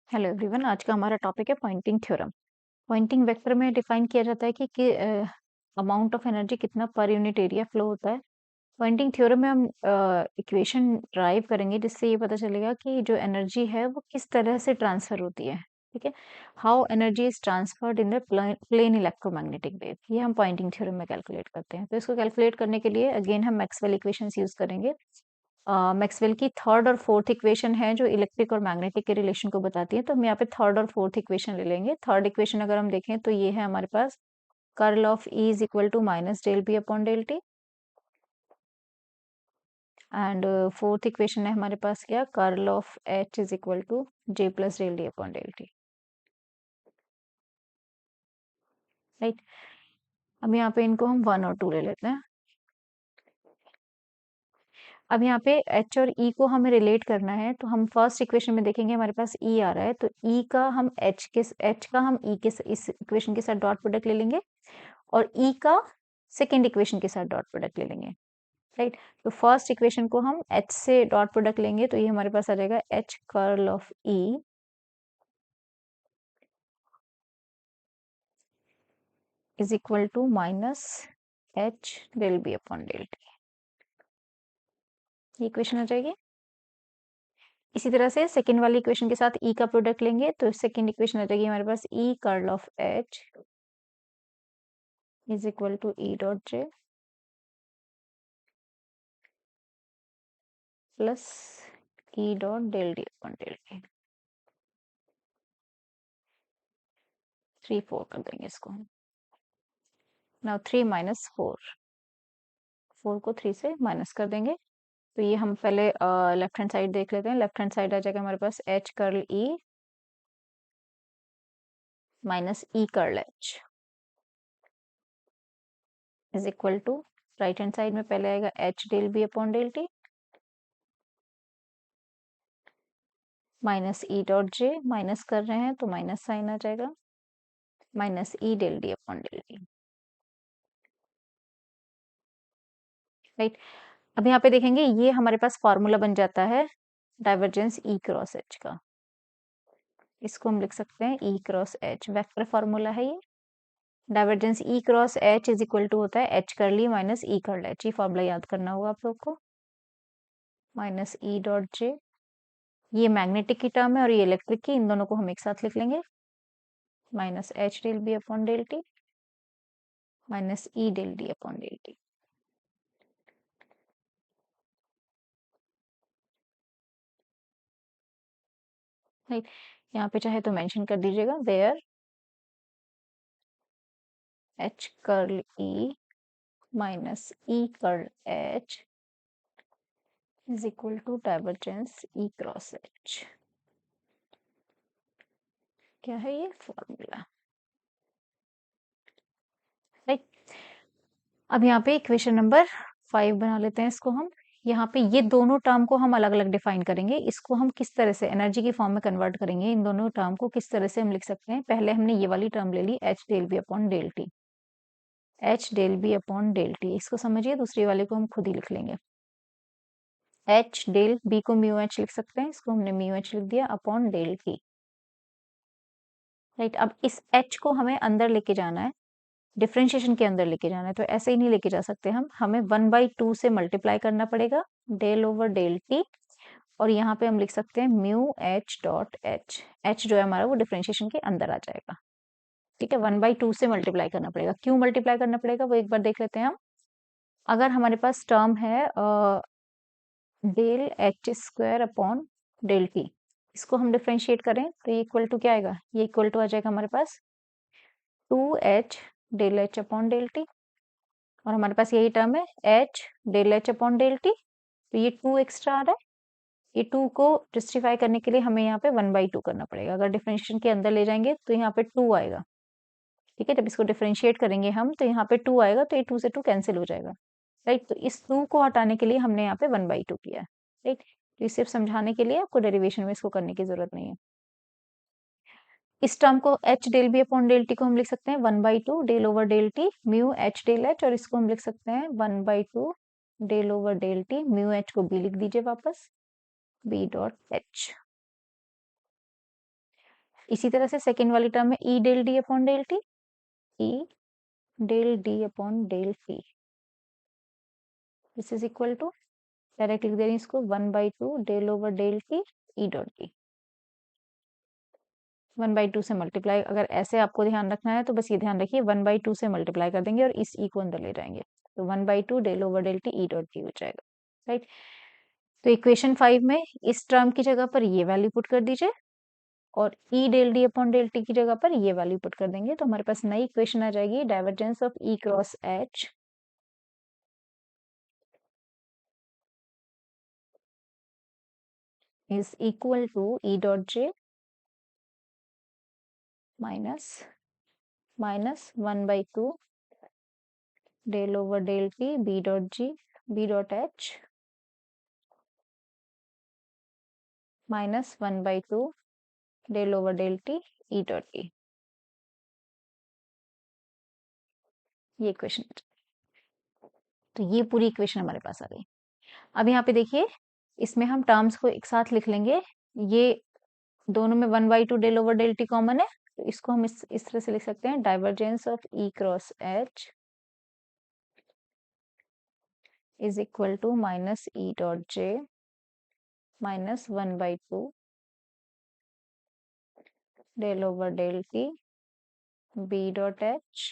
Hello everyone, आज का हमारा टॉपिक है पॉइंटिंग थ्योरम। पॉइंटिंग वेक्टर में डिफाइन किया जाता है कि अमाउंट ऑफ एनर्जी कितना पर यूनिट एरिया फ्लो होता है। पॉइंटिंग थ्योरम में हम इक्वेशन ड्राइव करेंगे जिससे ये पता चलेगा कि जो एनर्जी है वो किस तरह से ट्रांसफर होती है। ठीक है, how energy is transferred in the plane electromagnetic wave, ये हम पॉइंटिंग थ्योरम में कैलकुलेट करते हैं। तो इसको कैलकुलेट करने के लिए अगेन हम मैक्सवेल इक्वेशंस यूज करेंगे। मैक्सवेल की थर्ड और फोर्थ इक्वेशन है जो इलेक्ट्रिक और मैग्नेटिक के रिलेशन को बताती है। तो हम यहाँ पे थर्ड और फोर्थ इक्वेशन ले लेंगे। थर्ड इक्वेशन अगर हम देखें तो ये है हमारे पास curl of E is equal to minus del B upon del t. And fourth equation है हमारे पास क्या, curl of H is equal to J plus del D upon del T. Right, अब यहाँ पे इनको हम 1 और 2 ले लेते हैं। अब यहाँ पे एच और ई को हमें रिलेट करना है, तो हम फर्स्ट इक्वेशन में देखेंगे हमारे पास ई आ रहा है, तो ई का हम एच का हम ई के इस इक्वेशन के साथ डॉट प्रोडक्ट ले लेंगे और ई का सेकेंड इक्वेशन के साथ डॉट प्रोडक्ट ले लेंगे। राइट, तो फर्स्ट इक्वेशन को हम एच से डॉट प्रोडक्ट लेंगे तो ये हमारे पास आ जाएगा H curl of E is equal to minus H del B upon del T. ये इक्वेशन आ जाएगी। इसी तरह से सेकेंड वाली इक्वेशन के साथ ई का प्रोडक्ट लेंगे तो सेकेंड इक्वेशन आ जाएगी हमारे पास E curl of H is equal to E dot J plus E dot del D upon del t. 3 4 कर देंगे इसको हम। नाउ 3 माइनस 4 को 3 से माइनस कर देंगे। तो ये हम पहले लेफ्ट हैंड साइड देख लेते हैं। लेफ्ट हैंड साइड आ जाएगा हमारे पास H curl E minus E curl H is equal to, right hand side में पहले आएगा H del B upon del T minus E dot J, minus कर रहे हैं तो माइनस साइन आ जाएगा, minus E del D upon del T. Right, अब यहाँ पे देखेंगे ये हमारे पास फॉर्मूला बन जाता है डाइवर्जेंस ई क्रॉस एच का। इसको हम लिख सकते हैं E cross H, vector formula है ये। Divergence E cross H is equal to होता है H curly minus E curl H. ये फॉर्मूला याद करना होगा आप लोग को। माइनस ई डॉट जे, ये मैग्नेटिक की टर्म है और ये इलेक्ट्रिक की, इन दोनों को हम एक साथ लिख लेंगे। Minus H del B upon del T minus E del D upon del T. Right, यहाँ पे चाहे तो मेंशन कर दीजिएगा where H curl E minus E curl H is equal to divergence E cross H. क्या है ये formula. Right, अब यहाँ पे इक्वेशन नंबर 5 बना लेते हैं इसको हम। यहाँ पे ये दोनों टर्म को हम अलग अलग डिफाइन करेंगे। इसको हम किस तरह से एनर्जी की फॉर्म में कन्वर्ट करेंगे, इन दोनों टर्म को किस तरह से हम लिख सकते हैं। पहले हमने ये वाली टर्म ले ली H del B upon del t, H del B upon del T, इसको समझिए। दूसरी वाले को हम खुद ही लिख लेंगे। एच डेल बी को म्यू एच लिख सकते हैं, इसको हमने म्यू एच लिख दिया अपॉन डेल टी। राइट, अब इस एच को हमें अंदर लेके जाना है, डिफरेंशिएशन के अंदर लेके जाना है। तो ऐसे ही नहीं लेके जा सकते हम, हमें 1/2 से मल्टीप्लाई करना पड़ेगा डेल ओवर डेल टी, और यहाँ पे हम लिख सकते हैं mu H dot H. H जो है हमारा वो डिफरेंशिएशन के अंदर आ जाएगा। ठीक है, 1/2 से मल्टीप्लाई करना पड़ेगा। क्यों मल्टीप्लाई करना पड़ेगा वो एक बार देख लेते हैं हम। अगर हमारे पास टर्म है del H square upon del T, इसको हम डिफरेंशिएट करें तो ये इक्वल टू क्या आएगा, ये इक्वल टू आ जाएगा हमारे पास 2h del H upon del T, और हमारे पास यही टर्म है H del H upon del T. तो ये 2 एक्स्ट्रा आ रहा है। ये 2 को जस्टिफाई करने के लिए हमें यहाँ पे 1/2 करना पड़ेगा। अगर डिफरेंशिएशन के अंदर ले जाएंगे तो यहाँ पे 2 आएगा। ठीक है, जब इसको डिफरेंशिएट करेंगे हम तो यहाँ पे 2 आएगा, तो ये 2 से 2 कैंसिल हो जाएगा। राइट, तो इस 2 को हटाने के लिए हमने यहाँ पे 1/2 किया है। राइट, तो ये सिर्फ समझाने के लिए, आपको डेरिवेशन में इसको करने की जरूरत नहीं है। इस टर्म को H del B upon del T को हम लिख सकते हैं 1/2 del over del T mu H del H, और इसको हम लिख सकते हैं 1/2 del over del T mu H को बी लिख दीजिए वापस, बी डॉट एच। इसी तरह से सेकेंड वाली टर्म में E del D upon del T, E del D upon del T, this is equal to, direct लिख दे रही हूँ इसको, 1/2 del over del T E dot T, 1/2 से मल्टीप्लाई, अगर ऐसे आपको ध्यान रखना है तो बस ये ध्यान रखिए 1/2 से मल्टीप्लाई कर देंगे और इस ई को अंदर ले जाएंगे, तो 1/2 del over del T E dot T हो जाएगा, राइट। तो इक्वेशन 5 में इस टर्म की जगह पर ये वैल्यू पुट कर दीजिए और E del D upon del T की जगह पर ये वैल्यू पुट कर देंगे, तो हमारे पास नई इक्वेशन आ जाएगी, divergence of E cross H is equal to E dot J minus 1/2 del over del T B dot H minus 1/2 del over del T E dot T, ये इक्वेशन, तो ये पूरी इक्वेशन हमारे पास आ गई। अब यहाँ पे देखिए, इसमें हम टर्म्स को एक साथ लिख लेंगे, ये दोनों में 1/2 del over del T common है, तो इसको हम इस तरह से लिख सकते हैं, divergence of E cross H is equal to minus E dot J minus 1/2 del over del T B dot H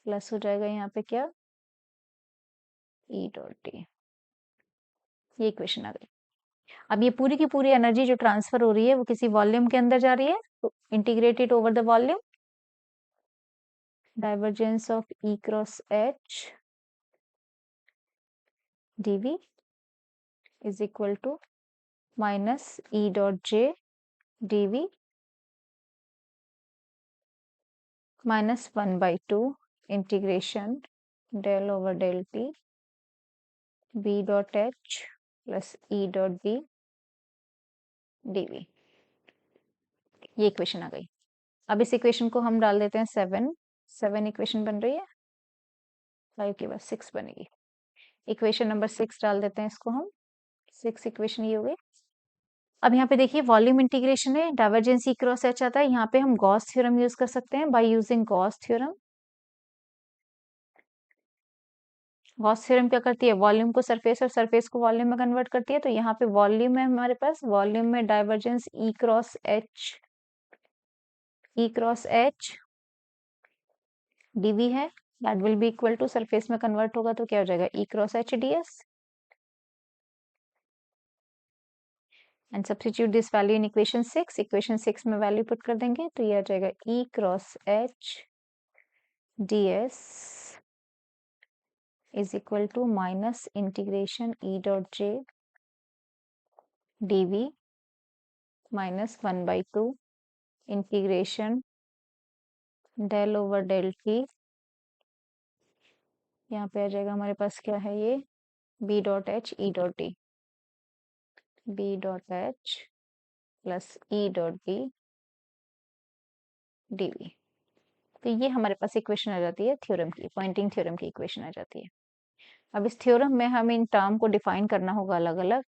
plus हो जाएगा यहाँ पे क्या, ई डॉट टी, ये इक्वेशन आ गई। अब ये पूरी की पूरी एनर्जी जो ट्रांसफर हो रही है वो किसी वॉल्यूम के अंदर जा रही है, तो integrated over the volume, divergence of E cross H dv is equal to minus E dot J dv minus 1/2 integration del over del T B dot H plus E dot D dv, ये equation आ गई। अब इस equation को हम डाल देते हैं 7 इक्वेशन बन रही है, 5 के बाद 6 बनेगी, इक्वेशन नंबर 6 डाल देते हैं इसको हम, 6 इक्वेशन ये हो गई। अब यहाँ पे देखिए वॉल्यूम इंटीग्रेशन है, डाइवर्जेंस ई क्रॉस एच आता है, यहाँ पे हम गॉस थ्योरम यूज कर सकते हैं, by using Gauss theorem. Gauss theorem क्या करती है, वॉल्यूम को सरफेस और सरफेस को वॉल्यूम में कन्वर्ट करती है, तो यहाँ पे वॉल्यूम है हमारे पास, वॉल्यूम में divergence E cross H dV है, that will be equal to, surface में कन्वर्ट होगा तो क्या हो जाएगा, E cross H dS, and substitute this value in equation 6, equation 6 में वैल्यू पुट कर देंगे तो ये आ जाएगा E cross H dS is equal to minus integration E dot J dV minus 1/2 integration del over del T, यहाँ पे आ जाएगा हमारे पास क्या है ये, B dot H E dot D, B dot H plus E dot D dV, तो ये हमारे पास इक्वेशन आ जाती है थ्योरम की, पॉइंटिंग थ्योरम की इक्वेशन आ जाती है। अब इस थ्योरम में हमें इन टर्म को डिफाइन करना होगा अलग अलग।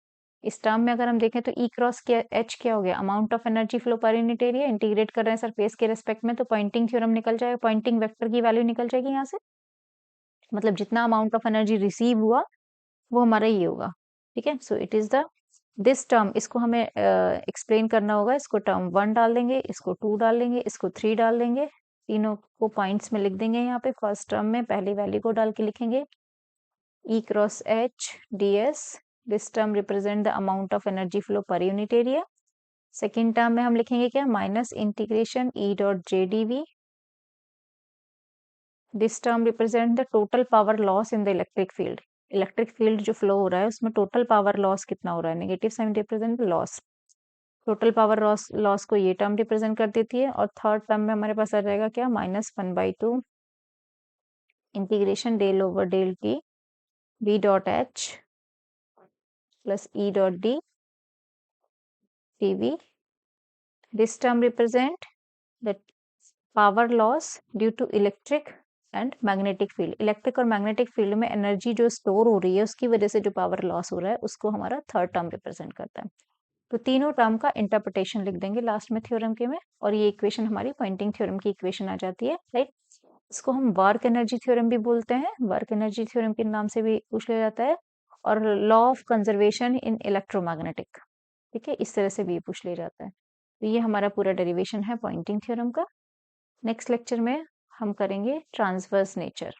इस टर्म में अगर हम देखें तो ई क्रॉस एच क्या हो गया, amount of energy flow per unit area, integrate कर रहे हैं सरफेस के रेस्पेक्ट में, तो पॉइंटिंग थ्योरम निकल जाएगा, पॉइंटिंग वेक्टर की वैल्यू निकल जाएगी यहाँ से, मतलब जितना अमाउंट ऑफ एनर्जी रिसीव हुआ वो हमारा ये होगा, ठीक है। So it is the this term, इसको हमें एक्सप्लेन करना होगा, इसको टर्म 1 डाल देंगे, इसको 2 डाल देंगे, इसको 3 डाल देंगे, तीनों को पॉइंट्स में लिख देंगे। यहाँ पे फर्स्ट टर्म में पहली वैल्यू को डाल के लिखेंगे E cross H ds, this term represent the amount of energy flow per unit area। Second term में हम लिखेंगे क्या, minus integration E dot J dV, this term represent the total power loss in the electric field, electric field जो flow हो रहा है उसमें total power loss कितना हो रहा है, negative sign represent loss, total power loss को ये टर्म रिप्रेजेंट कर देती है। और थर्ड टर्म में हमारे पास आ जाएगा क्या, minus 1/2 integration del over del T B dot H plus E dot D dV, this term represent the power loss due to electric and magnetic field, electric और मैग्नेटिक फील्ड में energy जो store हो रही है उसकी वजह से जो पावर लॉस हो रहा है उसको हमारा थर्ड टर्म रिप्रेजेंट करता है। तो तीनों टर्म का इंटरप्रिटेशन लिख देंगे लास्ट में थ्योरम के में, और ये इक्वेशन हमारी पॉइंटिंग थ्योरम की इक्वेशन आ जाती है, राइट। इसको हम वर्क एनर्जी थ्योरम भी बोलते हैं, वर्क एनर्जी थ्योरम के नाम से भी पूछ लिया जाता है, और law of conservation in electromagnetic, ठीक है, इस तरह से भी पूछ लिया जाता है। तो ये हमारा पूरा डेरिवेशन है पॉइंटिंग थ्योरम का। नेक्स्ट लेक्चर में हम करेंगे ट्रांसवर्स नेचर।